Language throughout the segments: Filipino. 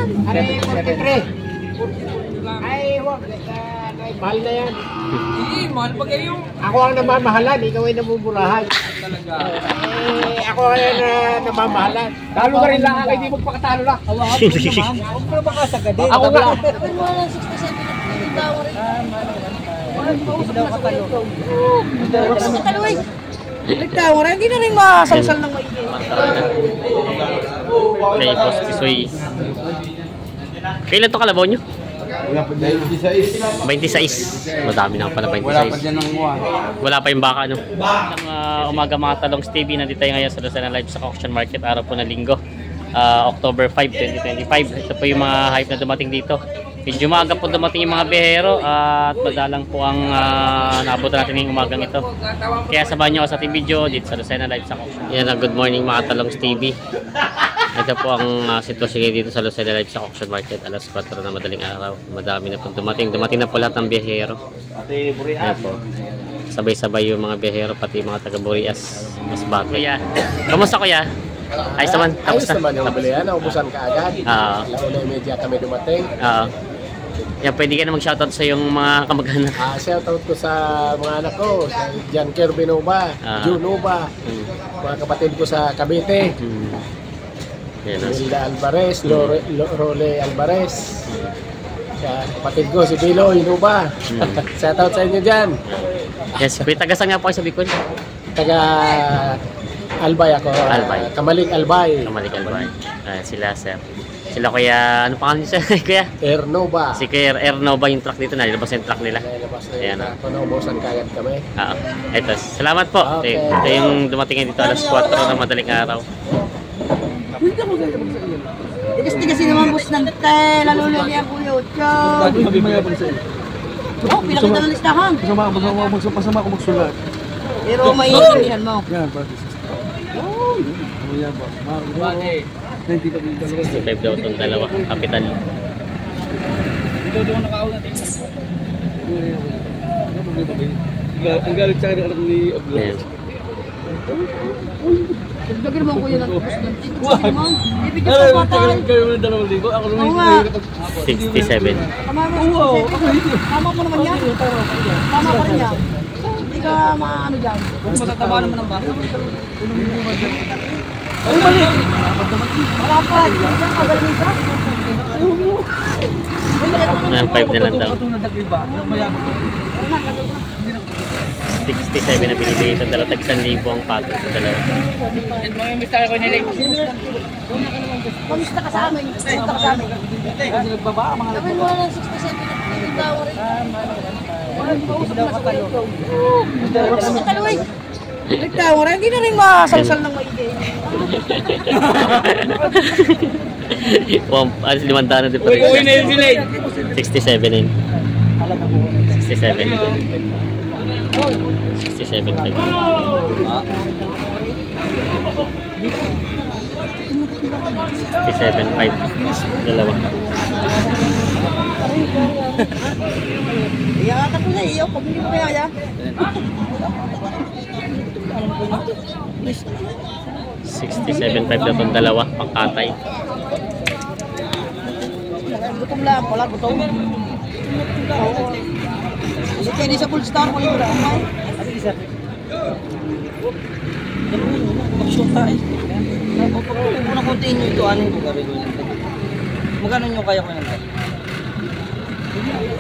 Ay, 43. Ay, wag. Mahal na yan. Hindi, mahal pa kayo. Ako ang namamahalan, ikaw ay namumurahan. Talaga. Ako ay namamahalan. Talo ka rin lang, hindi magpakatalo lang. Huwag ka makasagadin. Ako nga. Nagtawa, hindi na rin masalsal ng maigi. Okay, Boss Tisoy. Kailan to kalabaw nyo? 26. Madami na pala 26. Wala pa dyan ng uwan. Wala pa yung baka, no? Umaga mga Talongs TV, nandito tayo ngayon sa Lucena Live sa Auction Market, araw po na linggo, October 5, 2025. Ito po yung mga hype na dumating dito. Medyo maaga po dumating yung mga bihero at madalang po ang naabutan natin ngayong umagang ito. Kaya sabahan nyo ako sa ating video dito sa Lucena Live sa Auction. Yan, good morning mga Talongs TV. Ito po ang sitwasyon ngayon dito sa Lucena Live sa Auction Market. Alas 4 na madaling araw. Madami na po dumating. Dumating na po lahat ng biyahero. Ayan po. Sabay-sabay yung mga biyahero, pati mga taga-Burias. Mas bago. Kuya, kamusta kuya? Ayos naman. Ayos naman yung balihan. Naubusan ka agad. Launa yung media kami dumating. Yan, pwede ka na mag-shoutout sa yung mga kamag-anak. Shoutout ko sa mga anak ko. Sa Jan Kirby Nova, Junuba, mga kapatid ko sa Cavite. Hilda Alvarez, Role Alvarez. Sa kapatid ko si Bilo Inuba. Shoutout sa inyo dyan. Yes, taga-saan nga po kayo sa Bicol? Taga Albay ako. Albay. Kamalig Albay. Kamalig Albay. Sila sir. Sila kuya, ano pangalan niyo sir? Kuya? Ernova. Si Kuya Ernova yung truck dito, nalilabas yung truck nila. Ayan o. Naubusan kagad kami. Ito, salamat po. Okay. Ito yung dumating dito alas 4 na madaling araw. Tigas-tigas naman boss ng lalo na niya kuya Ocho. Oh, pinakita ng listahan. Pasama ako magsulat. Pero maiintindihan mo. Yan, practice. Oh, yan ba? 65 daw itong dalawa, kapital. Ito doon nakaawin natin. Ang galit sa akin ni Oblo. Dagdag naman kuya ng boss ng tigas naman. Ibigay Ano, pa patay. kayo ng 2,000. Ako naman yung 67. Tama mo. Tama mo naman yan. Tama pa rin yan. Hindi ka maano dyan. Kung matataba naman ang baka. Ay, mali! Wala pa! Diyan magaling ka? 5 na lang daw. 67 na binibigay sa dalawa. Tag 1,000 ang pato sa dalawa. Kamusta ka sa amin? Kamusta ka sa amin? Gawin mo ng 67 na tawa rin. Nagtawa rin, hindi na rin masalsal ng maigi. Alis 5 na din pa rin. 67 din. 67. 67 5. 67 5. Dalawa. Iyak ako na iyo, pag hindi mo kaya. 67 5 na itong dalawa, pangkatay. Gutom lang, wala gutom. Sige, di sa full star ko yung lang. Mag-shoot tayo. Kung na-continue ito, ano yung gagawin nyo? Magkano nyo kaya ko yan?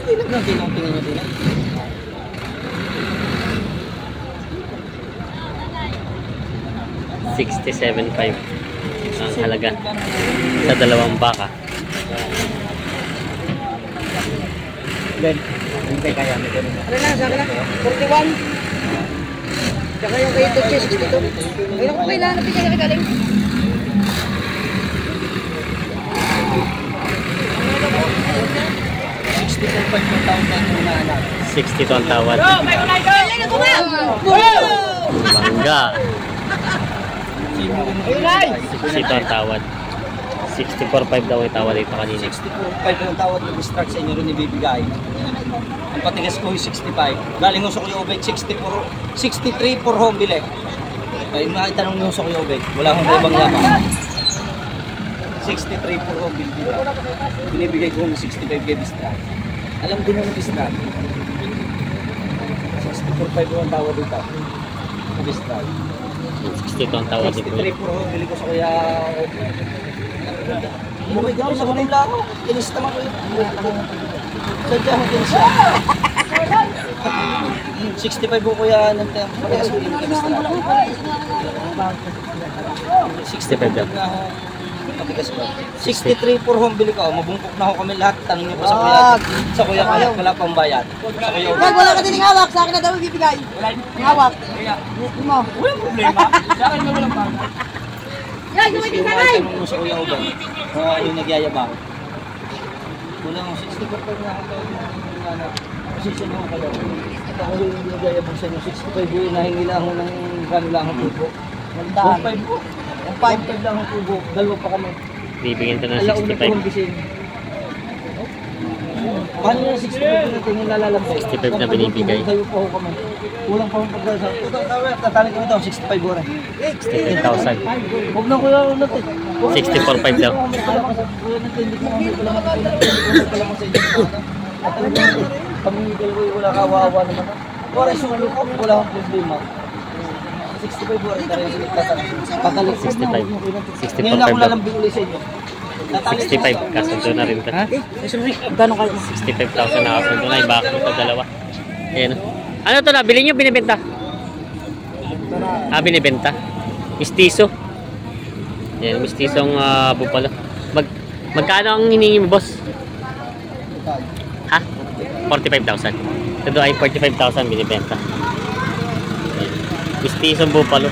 Ilag lang din ang tingin nyo din. 67.5 ang halaga sa dalawang baka. Then, hindi kaya mo ganun. Ano na, sabi na? 41. Saka yung kay Tutsi, 62. Ayun ko kailangan natin kaya galing. $62 ang tawad. Bangga. 62 ang tawad. 64.5 daw ang tawad dito kanina. 64.5 ang tawad yung start sa inyo rin ibibigay. Ang patigas ko yung 65. Galing ko sa Kuya Obek, 63 for home bilek. Ay, nakitanong nyo sa Kuya Obek. Wala akong ibang lamang. 63 for home building. Binibigay ko ng 65 kay Bistrad. Alam din ng Bistrad. 64.5 ang tawad dito. Bistrad. 62 ang tawad ni Kuya. 63 for home, bili ko sa Kuya. Bumigay ako sa kanila ako. Kinista mo ko yun. Sadya mo kinista. 65 po Kuya. Parehas ko din kay Bistrad. 65 daw. 63 for home bili ko. Mabungkok na ako kami lahat. Tanong niyo pa sa Kuya. Sa Kuya kaya wala pang bayad. Sa Kuya. Wag, wala ka din hawak. Sa akin na daw ibibigay. Hawak. Mo. Walang problema. Sa akin na walang bago. Yan, yung may kanay. Tanong mo sa Kuya Uban. Yung nagyayabang. Kulang 64 pa na ako. Position mo kayo. Ito ko yung nagyayabang sa inyo. 65 yun. Nahingi lang ako ng gano'n lang ang tubo. 1.5 po. 1.5 lang ang tubo. Dalawa pa kami. Bibigyan ko ng Alauna po 65. ang gising. Paano yung 65 na tingin nalalambay? 65 na binibigay. Kayo po ako kami. Kulang pa akong pagkasa. Tatalik ko ito, 65 oras. 16,000. Huwag na kuya ulit eh. 64.5 daw. Kuya natin, hindi ko naman pala lang sa inyo. Pamimigay ko wala kawawa naman. Oras yung ano ko, wala akong problema. 65 oras na rin sila tatalik. 65. Ngayon ako 64.5 daw. lalambing ulit sa inyo. 65. Kasundo na rin ito. Gano'n kayo? 65,000 na kasundo na. Ibakit ito dalawa. Ayan. Ano ito na? Bilhin nyo, binibenta? Binibenta. Mistiso. Ayan, mistisong bupalo. Magkano ang hiningi mo, boss? Ha? 45,000. Ito ay 45,000 binibenta. Ayan. Mistisong bupalo.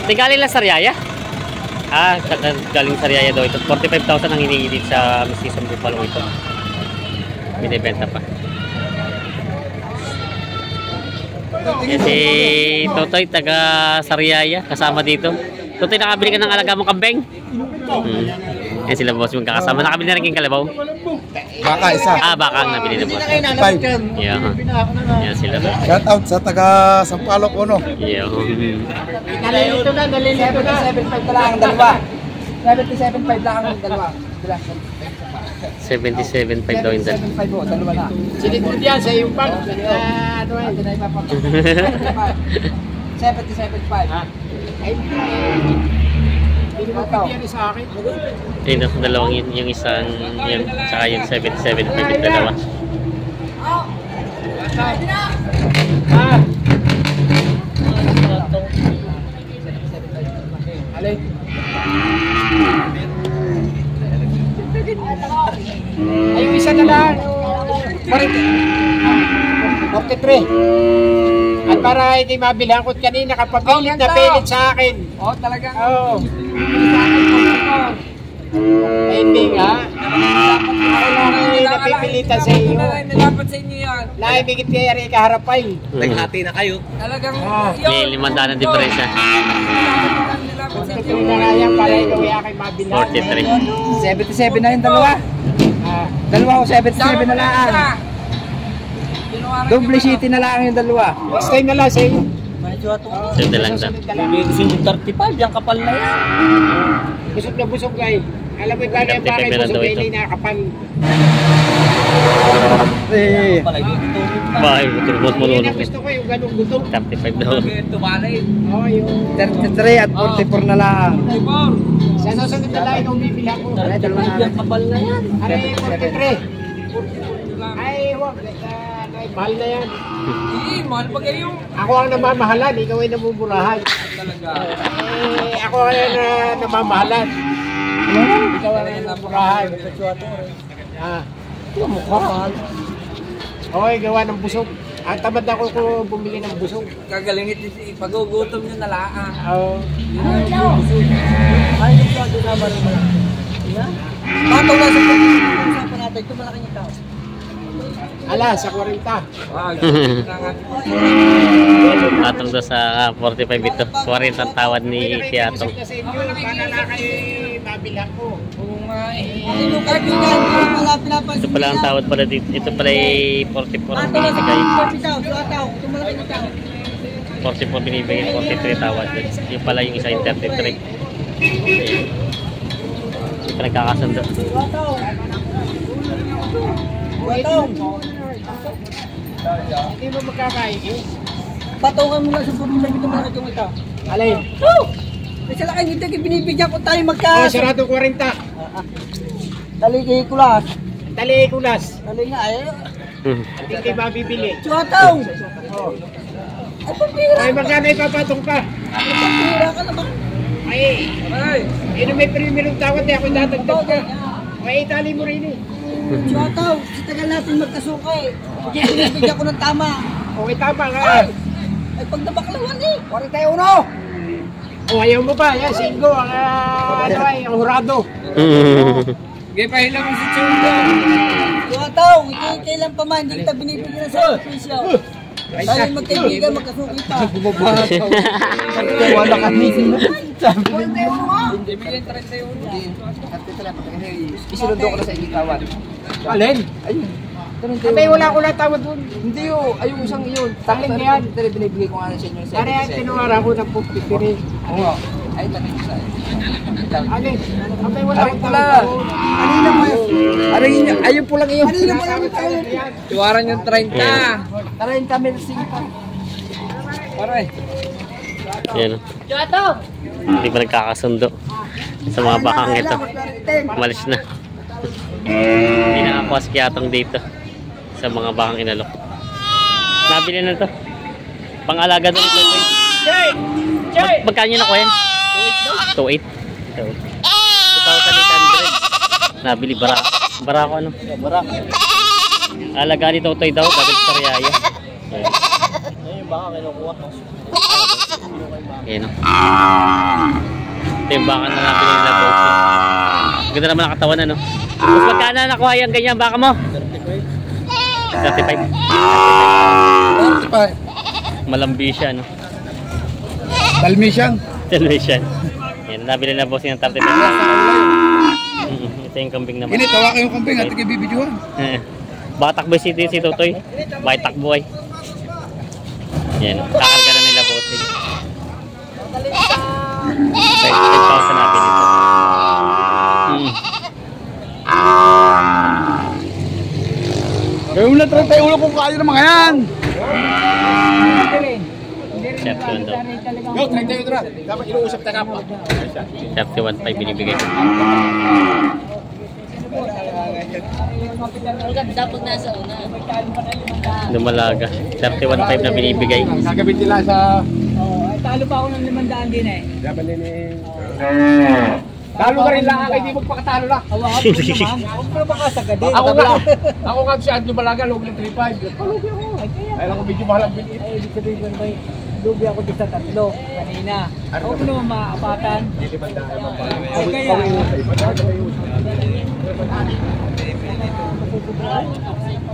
Ito galing lang Sariaya? Galing Sariaya daw ito. 45,000 ang hiningi dito sa mistisong bupalo ito. Binibenta pa. Yan si Totoy, taga Sariaya, kasama dito. Totoy, nakabili ka ng alaga mong kambing? Yan sila boss, yung kakasama. Nakabili na rin yung kalabaw? Baka isa. Baka ang nabili na boss. 5. Yan sila boss. Shout out sa taga Sampaloc Uno. Yan. Nalilito na, nalilito na. 77.5 lang ang dalawa. 77.5 lang ang dalawa. 77.5 daw yung dalawa. 77.5 po, dalawa na. Sinigod yan sa iyong bag. Ano eh? Hindi na ipapapag. 77.5. Ay, hindi mo bigyan sa akin. Ayun ang dalawang yun, yung isang yun, saka yung 77.5 yung dalawa. Alay. Ay, yung isa na lang. 43. At para hindi mabilang ko kanina, kapapilit na pilit sa akin. Oh, talagang. Oo. Ay, hindi nga. Ako lang hindi napipilitan sa iyo. Nalapat sa inyo yan. Naibigit kaya rin kaharapay. Naghati na kayo. Talagang. May 500 ang diferensya. Nalapat sa inyo. Ito na nga yan para ikaw ay aking mabilang. 43. 77 na yung dalawa. Dalawa ko 77 na lang. Double city na lang yung dalawa. Stay na lang sa iyo. Senda lang daw. May 35, yung kapal na yan. Busog na busog guys. Alam mo ba na yung bakit busog na hindi nakakapal. Pala yun. Bahay, tulbot mo Hindi luno. na gusto ko yung ganong gutom. 35 daw. Oo, yung... 33 at 44 na lang. Sa susunod na lang yung bibili ako. Ay, dalawa na. Yung kapal na yan. Aray, 43. Ay, wag. Ay, mahal na yan. Mahal pa kayo. Ako ang namamahalan, ikaw ay namumurahan. Ako ay namamahalan. Ikaw ay namumurahan. Mukha mahal. Okay, gawa ng busog. Ang tamad ako kung bumili ng busog. Kagalingit pag-ugutom nyo na lang. Oo. Ay, yung plado naman naman. Mataw na sa pag-usapan natin. Ito malaking ikaw. Ala, sa 40. Atong daw sa 45 ito. 40 ang tawad ni Tiatong. Busog na sa inyo, para na kayo mabilang ko. Ito pala ang tawad pala dito. Ito pala ay 44 ang binibigay. 44 binibigay, 43 tawad. Yung pala yung isa yung 33. Hindi pa nagkakasundo. Hindi mo magkakain. Patungan mo lang sa pamilya ito mga itong ito. Alay. Kasi lang hindi binibigyan ko tayo Oh, magka... sarado 40. Taligay ko lang. Dali kulas. Dali nga eh. At hindi ba bibili? Chuataw! Ay, pagpira! Ay, magkano ipapatong ka? Pagpira ka naman. Ay, may primerong tawad eh. Ako dadagdag ka. Ay, itali mo rin eh. Chuataw! Sa tagal natin magkasukay. Binibigyan ko ng tama. Okay, tama ka. Ay, pag nabaklawan eh. 41. Oh, ayaw mo ba? Yan, singgo. Ang hurado. Sige, pahilang mo si Chungo. Chuataw! Kailan pa man, hindi kita binibigyan ng sakripisyo. Dahil magkaibigan, magkasuki pa. Wala ka nisin. Ibigyan 31. Isinundo ko na sa ikitawan. Alin? Ayun. Abay, wala ko lang tawad dun. Hindi yun. Ayun isang iyon. Alin yan? Dali binibigay ko nga na sa inyo. Dari yan, tinuwara ko ng 53. Oo. Ay, tanong ko sa Alin? Abay, wala Aray akong pula. tawad dun. Kanina mo yun. Ayun po lang iyon. Kanina mo lang ito. Tuwaran yung 30. Tarayin kami sing pa. Paray. Yan. Hindi pa nagkakasundo sa mga bakang ito. Umalis na. Hindi nakakuha si Kiatong dito sa mga bakang inalok. Nabili na to. Pang-alaga doon ito. Magkano yun ako yan? 2.8. 2,800. Nabili bara. Bara ko ano? Bara. Alaga ni Totoy daw. Dapat sa Riyaya. Ayun baka kinukuha. Ayan o. Ito yung baka na nabili nila boss. Ganda naman ang katawan ano. Mas magkano na nakuha yung ganyan baka mo? 35. 45. Malambi siya no. Dalmatian. Television. Yan, nabili na boss yung 35. Ito yung kambing naman. Ini, tawa kayong kambing at ikibibidyohan. Baka takboy si Totoy. Baka takboy. Yan, kakarga na nila boss. 5,000 nabili ito. Gawin mo na 30 ulo kung kaya ng mga yan. Chef 1 daw. Yo, 31 na. Dapat inuusap na kapwa. 31.5 binibigay ko. Dapat nasa una. Lumalaga. 31.5 na binibigay. Nagabit nila sa... Talo pa ako ng 500 din eh. Dapat din Talo ka rin lang, hindi magpakatalo lang. Hawakan mo naman. Huwag mo na makasagad eh. Ako nga si Adjo Balaga, loob ng 3.5. Palugi ako. Ay lang ko medyo mahal ang bilit. Ay, ibig sabihin ko naman, lubi ako dito sa 3 kanina. Huwag mo naman maapatan. Ay, kaya.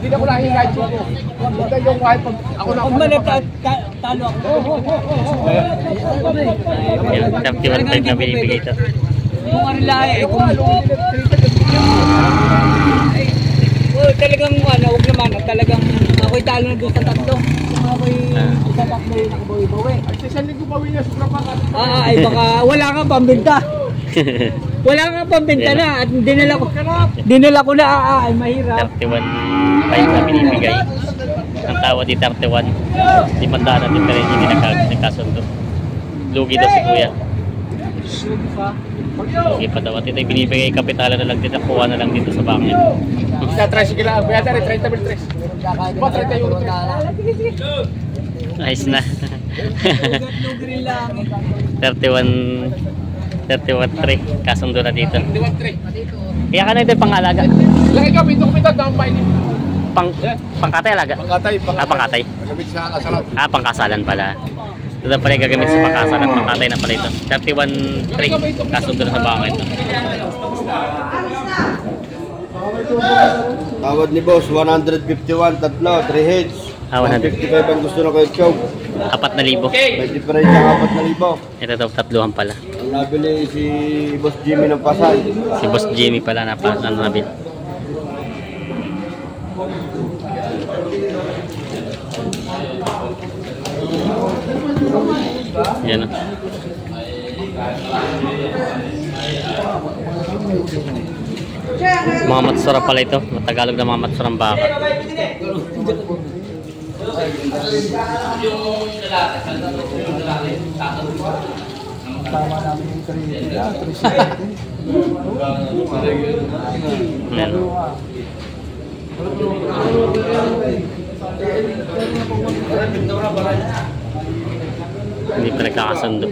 Hindi na ko nahinga ito. Huwag yung kahit pag ako na Huwag man talo ako. Yan, 31.5 na binibigay ito. Kung arilaya eh, kung talagang ano, huwag naman, talagang ako'y talo na doon sa 3. Kung ako'y sa 3 yung nakabawi-bawi. Ay, sa linggo bawi na sobra pa ka. Ay baka wala kang pambinta. Wala kang pambinta na at dinala ko na, ay mahirap. 31.5 na binibigay. Ang tawad di 31. 500 na diferensya hindi nagkasundo. Lugi daw si kuya. Lugi pa daw. At ito yung binibigay kapitala na lang dito. Kuha na lang dito sa bangin. Sa 3 sige lang. Kaya tayo 30 bil 3. Ba 30 euro 3. Ayos na. 31.3 kasundo na dito. 31.3. Kaya ka na ito yung pangalaga. Lang ikaw, pinto ko pinto. Dahang painin. Pangkatay alaga? Pangkatay. Pangkatay. Magamit sa kasalat. Pangkasalan pala. Ito na pala yung gagamit sa pangkasalan. Pangkatay na pala ito. 31.3 kasundo na sa baka ito. Tawad ni boss, 151, tatlo, 3 heads. 155 ang gusto na kayo chow. 4,000. May difference ang 4,000. Ito daw, 3 pala. Ang nabili si Boss Jimmy ng Pasay. Si Boss Jimmy pala na nabil. Yan o. Mga matsura pala ito. Matagalog na mga matsurang baka. Ayan. Hindi pa nagkakasundo.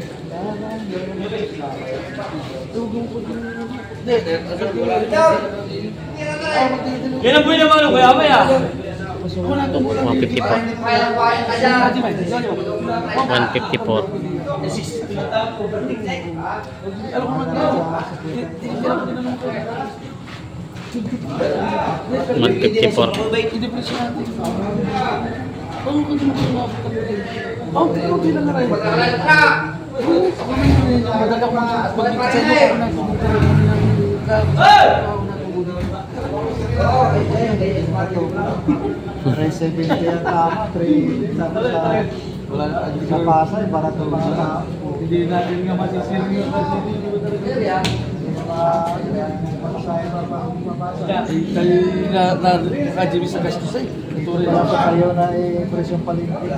Yan ang buhay naman, kuya, maya. 154. 154. Hindi natin nga masisili yung kayo nakajibis sa gastos eh. Tuloy na sa kayo na presyong palinti.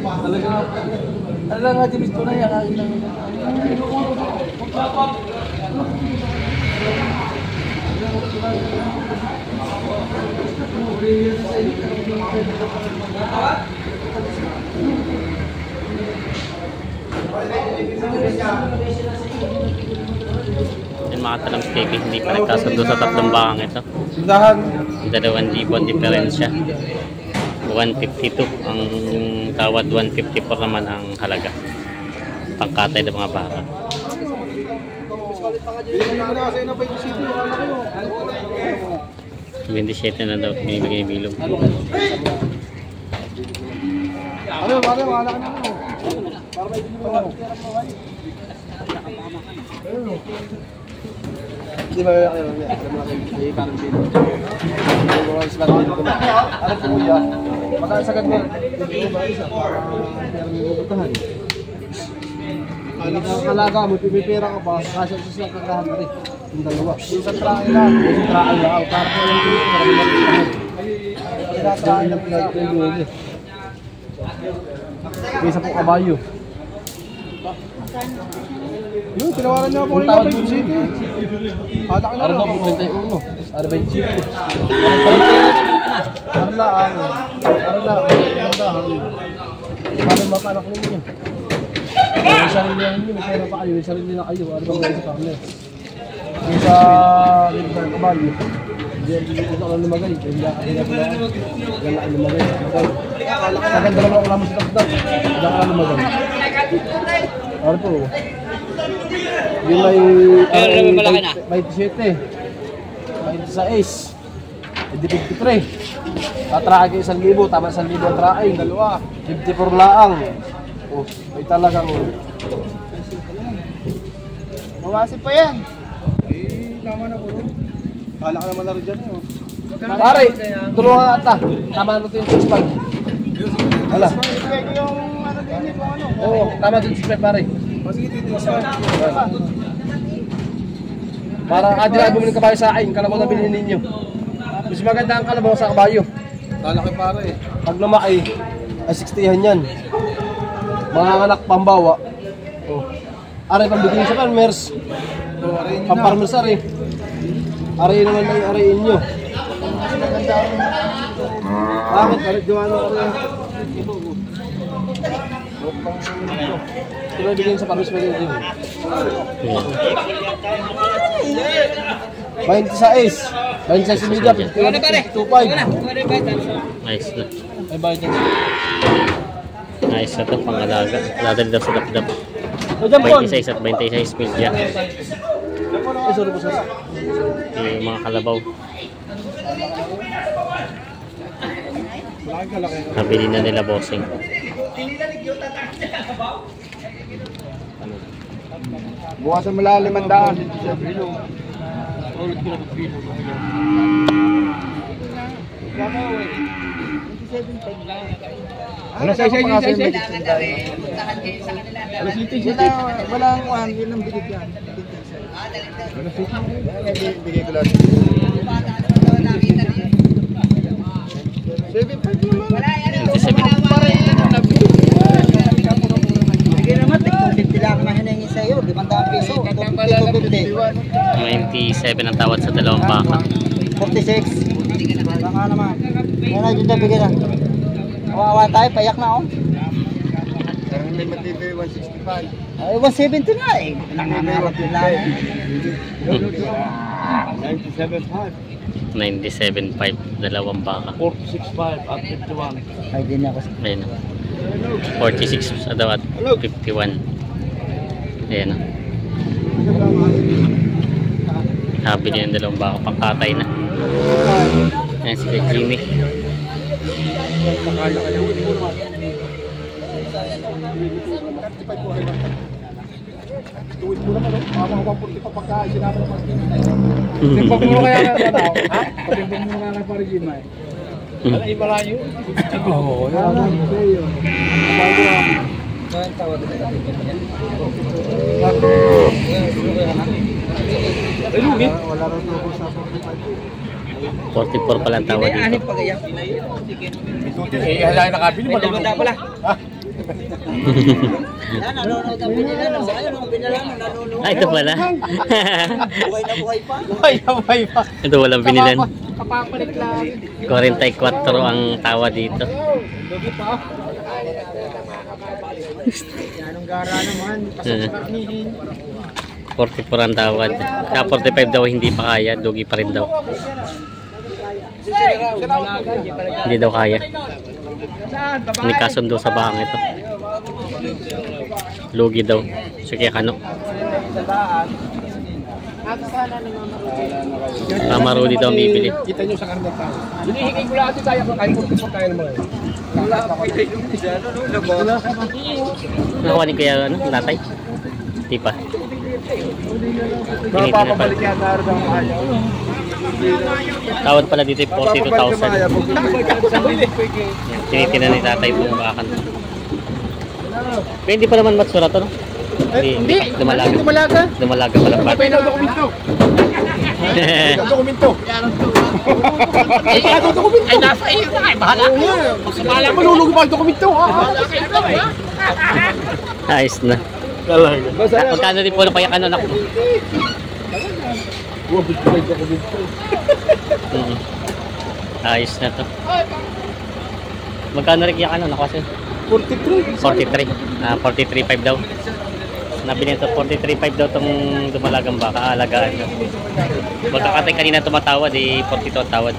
Talaga ano lang nakajibis to na yan. Yan mga talang TV, hindi pa nagkasundo sa tatlong bakang ito. Sindahan. 2,000 ang diferensya. 152 ang tawad, 154 naman ang halaga. Pangkatay ng mga baka. 27 na daw binibigay ni Bilog. Ano, wala ka na ano. Para may mo. Di ba kayo may parang dito. Ano ba sila dito ko? Ano po ya? Magkasagad mo. Dito ba isa? Pero may bubutahan. Ano ka kalaga mo, pipira ka ba? Kasi sa kagahan rin. Yung dalawa. Yung sa trail lang, yung trail lang. Para po yung trail lang pinag-iulog. Isa po kabayo. Yun, tinawaran niya po nila 27. Hala ka na rin. Ano ba 21? Ano ba yung chip? Arla, Arla, paano mapanak ninyo? May sarili ninyo, may pera pa kayo, may sarili na kayo. Ano ba mga isa kami? Yung sa Liban Kabayo, hindi ko lang lumagay. Hindi ako lumagay. Maganda naman ako naman sa takdak. Hindi ako lumagay. Ano po? Yung may 27. May 16. Hindi 53. Tatraake 1,000. Tama 1,000 ang traay. Dalawa. 54 laang. Oh, may talagang mawasin pa yan. Tama na po. Kala ka naman na rin dyan eh. Pare, tulungan nga ata. Tama na ito yung 6.5. Wala. Oo, tama din 6.5 pare. Para kadila bumili kabayo sa akin, kalabaw na bilhin ninyo. Mas maganda ang kalabaw sa kabayo. Lalaki pare. Pag lumaki, ay 60 yan. Mga anak pambawa. Oh. Aray pambigyan sa farmers. Pamparmers aray. Aray naman ay arayin nyo. Bakit? Bakit gawa na aray? Ito na bigyan sa farmers pa rin. 26. 26 media. 25. Nice na. Ay bayad niya. Nice na ito, pangalaga. Ladali daw sa dap-dap. 26 at 26 media. Ay, sorry po, sorry. Yung mga kalabaw. Nabili na nila bossing. Bukasan mo lang 500. Ano sa isa? Wala ang 1, yun ang bilig yan. Bigay ko lang. 7.5 naman. 97. Sige naman, 250 lang na hinangin sa'yo. 500 piso. 250. 97 ang tawad sa dalawang baka. 46. Baka naman. Yan na, dyan na, bigyan na. Kawawa tayo, payak na oh. Parang may matibay 165. Ay, 170 nga eh. Nangangarap yun lang. 97.5. 97.5 dalawang baka. 46.5 at 51. Ay, di na ako. Ayan o. 46 sa daw at 51. Ayan o. Habili ng dalawang baka, pangkatay na. Ayan si Jimmy. Tuwid mo naman, mga 140 pa pagkain, sinabi na pagkain. Timbang mo kaya na tao? Ha? Patimbang mo na pa rin Jimmy. Wala iba lang yun. Oo, yan lang. Ay, lugi. Wala rin ako sa 44 pala ang tawad dito. Eh, hala nakabili, malulog pala. Yan, nanonood ang binila. Ayun, ang binila, nanonood. Ito pala. Buhay na buhay pa. Buhay pa. Ito walang binilan. Kapapalit lang. 44 ang tawa dito. Anong gara naman. Pasok sa karnihin. 44 ang tawad. Kaya 45 daw hindi pa kaya. Dugi pa rin daw. Hindi daw kaya. Hindi kasundo sa bahang ito. Lugi daw. Sige kano. Mama Rudy daw ang bibili. Kita nyo sa karne tayo. Hinihingin ko lahat tayo. Kain ko tayo naman. Wala pa kayo yung isa. Nakuha ni kaya ano? Natay? Hindi pa. Mapapabalik yan na rin ang ayaw. Tawad pala dito 42,000. Tinitina ni tatay itong bakan. Pero hindi pa naman matsura to, no? Hindi. Dumalaga. Dumalaga pala pa. Pwede ang dokumento. Ang dokumento. Ay, nasa iyo na. Ay, bahala. Bahala mo, lulugi pa ang dokumento. Ayos na. Magkano din po na kaya ano anak mo? Ayos na to. Magkano rin kaya ano anak kasi? 43. 43.5 daw. Nabili ito 43.5 daw tong dumalagang baka, alagaan. Magkakatay kanina tumatawad, 42 ang tawad.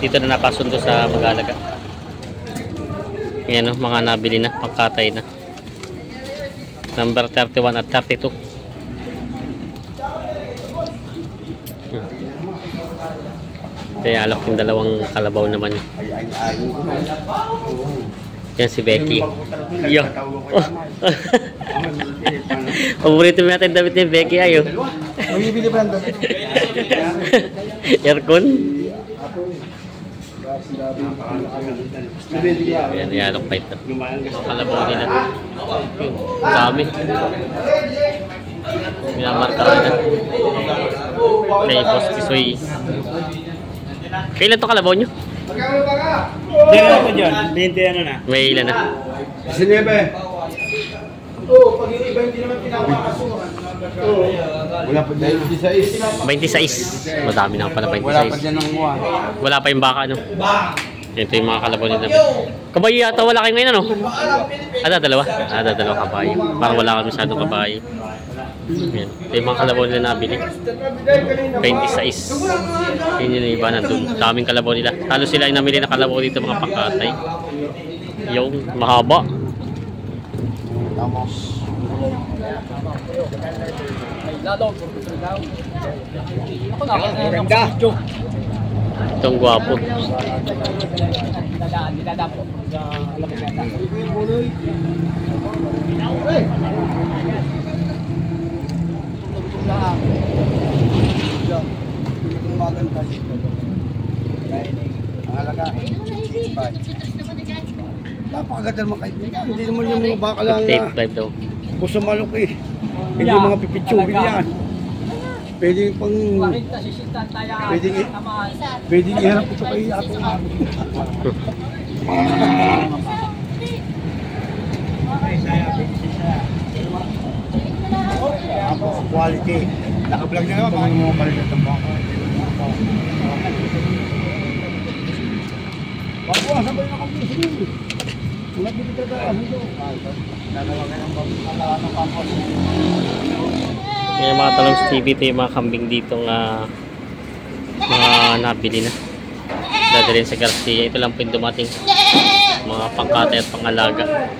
Dito na napasundo sa mag-alaga. Yan o, mga nabili na, pagkatay na. Number 31 at 32. Kaya alok yung dalawang kalabaw naman. Yan si Becky. Yo. Paborito mo natin damit ni Becky ayo. Bibili pa lang doon. Aircon. Yan, alok pa ito. Kalabaw nila. Dami. Minamarka na. Kay Boss Tisoy. Kailan to kalabaw nyo? Kailan ko dyan? 20 ano na? May ilan na? Sinebe. Pag yung iba hindi naman pinapakasuhan. Wala pa dyan. 26. Madami na pala 26. Wala pa dyan ng muha. Wala pa yung baka, no? Ito yung mga kalabaw nila. Kabayo yata wala kayo ngayon, ano? Dalawa? Dalawa kabayo. Parang wala kami masyadong kabayo. Yan. Ito yung mga kalabaw nila nabili. 26. Yun yung iba nandun. Daming kalabaw nila. Halos sila yung namili na kalabaw dito, mga pangkatay. Yung mahaba. Itong gwapo. Napakaganda naman kaibigan. Hindi naman yung mga baka lang na 58.5 daw. gusto malok eh. Hindi yung mga pipitsugin yan. Pwede pang... 40, 60 tayo. Pwede iharap ito kay ato. Quality. Naka-vlog na naman mga palitan ng baka. Bakuwasan ba yung nakabusin? Wala dito ka dito. Nanawagan ng pampos. Yung mga talong TV, ito yung mga kambing dito nga mga nabili na. Dadalhin sa Garcia. Ito lang po yung dumating. Mga pangkatay at pangalaga.